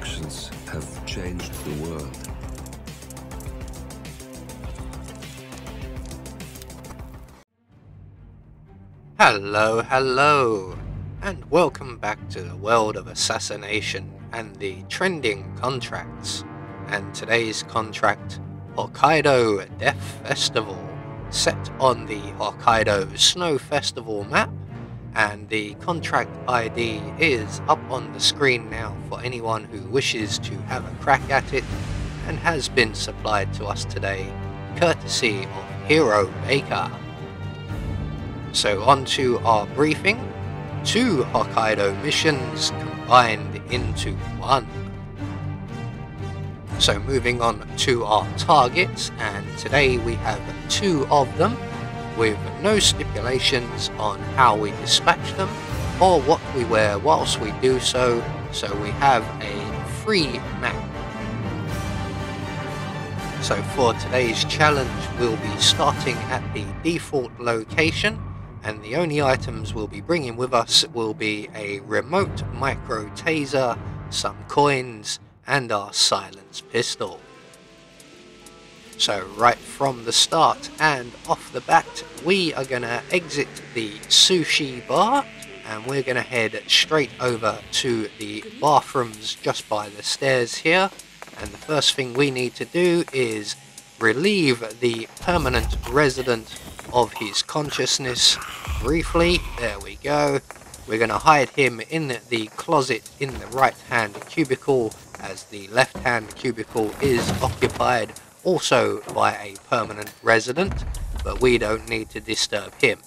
actions have changed the world. Hello, and welcome back to the world of assassination and the trending contracts. And today's contract, Hokkaido Death Festival, set on the Hokkaido Snow Festival map, and the contract ID is up on the screen now for anyone who wishes to have a crack at it, and has been supplied to us today courtesy of Hero Baker. So on to our briefing, 2 Hokkaido missions combined into one. So moving on to our targets, and today we have 2 of them with no stipulations on how we dispatch them or what we wear whilst we do so, so we have a free map. So for today's challenge we'll be starting at the default location, and the only items we'll be bringing with us will be a remote micro taser, some coins, and our silenced pistol. So right from the start and off the bat, we are going to exit the sushi bar, and we're going to head straight over to the bathrooms just by the stairs here. And the first thing we need to do is relieve the permanent resident of his consciousness briefly. There we go. We're going to hide him in the closet in the right hand cubicle, as the left hand cubicle is occupied also by a permanent resident, but we don't need to disturb him.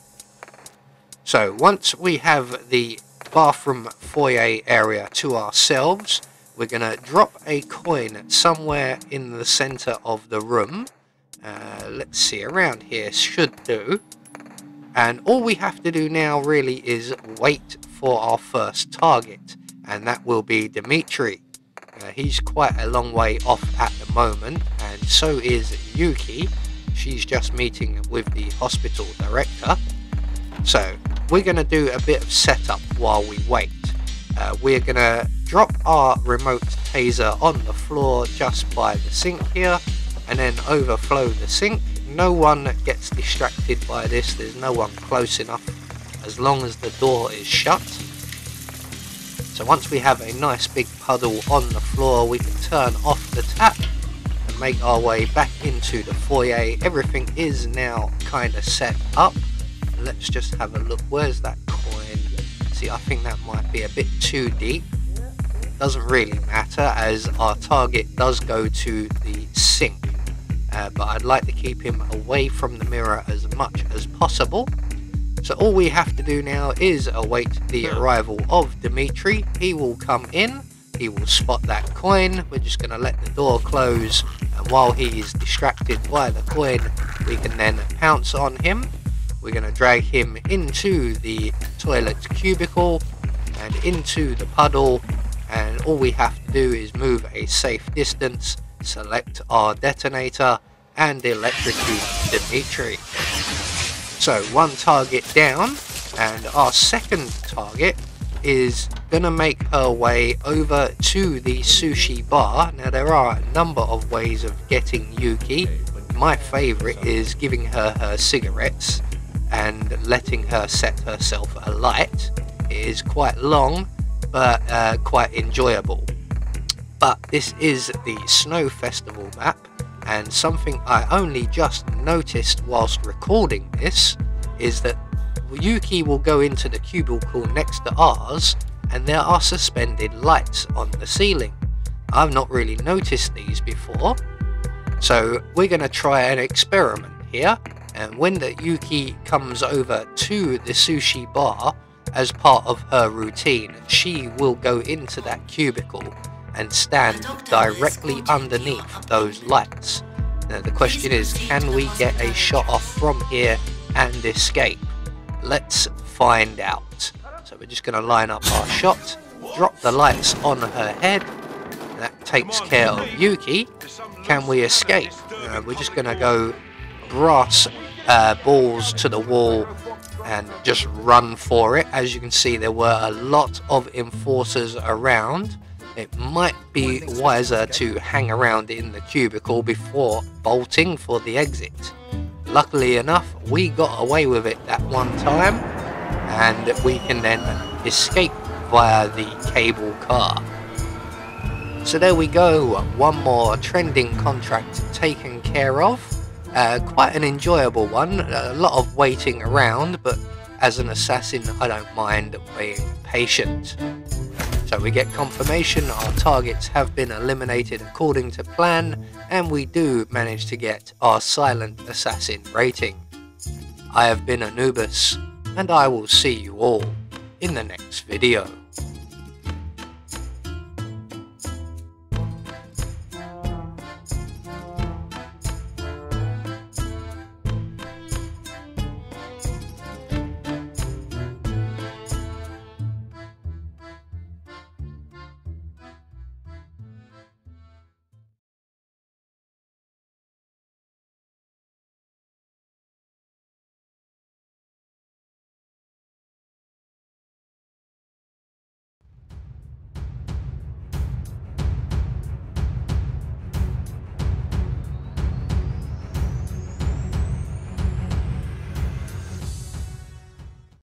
So once we have the bathroom foyer area to ourselves, we're going to drop a coin somewhere in the center of the room. Let's see, around here should do. And all we have to do now really is wait for our first target, and that will be Dimitri. He's quite a long way off at the moment, and so is Yuki. She's just meeting with the hospital director. So we're going to do a bit of setup while we wait. We're going to drop our remote taser on the floor just by the sink here, and then overflow the sink. No one gets distracted by this, there's no one close enough as long as the door is shut. So once we have a nice big puddle on the floor, we can turn off the tap and make our way back into the foyer. Everything is now kind of set up. Let's just have a look. Where's that coin? See, I think that might be a bit too deep. It doesn't really matter as our target does go to the sink. But I'd like to keep him away from the mirror as much as possible. So all we have to do now is await the arrival of Dimitri. He will come in, he will spot that coin. We're just going to let the door close, and while he is distracted by the coin, we can then pounce on him. We're going to drag him into the toilet cubicle and into the puddle, and all we have to do is move a safe distance, select our detonator, and electrocute Dimitri. So one target down, and our second target is gonna make her way over to the sushi bar. Now there are a number of ways of getting Yuki. My favorite is giving her cigarettes and letting her set herself alight. It is quite long, but quite enjoyable. But this is the Snow Festival map, and something I only just noticed whilst recording this is that Yuki will go into the cubicle next to ours, and there are suspended lights on the ceiling. I've not really noticed these before, so we're going to try an experiment here. And when the Yuki comes over to the sushi bar, as part of her routine, she will go into that cubicle and stand directly underneath those lights. Now the question is, can we get a shot off from here and escape? Let's find out. So we're just going to line up our shot, drop the lights on her head. That takes care of Yuki. Can we escape? We're just going to go brass balls to the wall and just run for it. As you can see, there were a lot of enforcers around, it might be wiser to hang around in the cubicle before bolting for the exit. Luckily enough, we got away with it that one time, and we can then escape via the cable car. So there we go, one more trending contract taken care of. Quite an enjoyable one, a lot of waiting around, but as an assassin I don't mind being patient. So we get confirmation our targets have been eliminated according to plan, and we do manage to get our silent assassin rating. I have been Anubis, and I will see you all in the next video.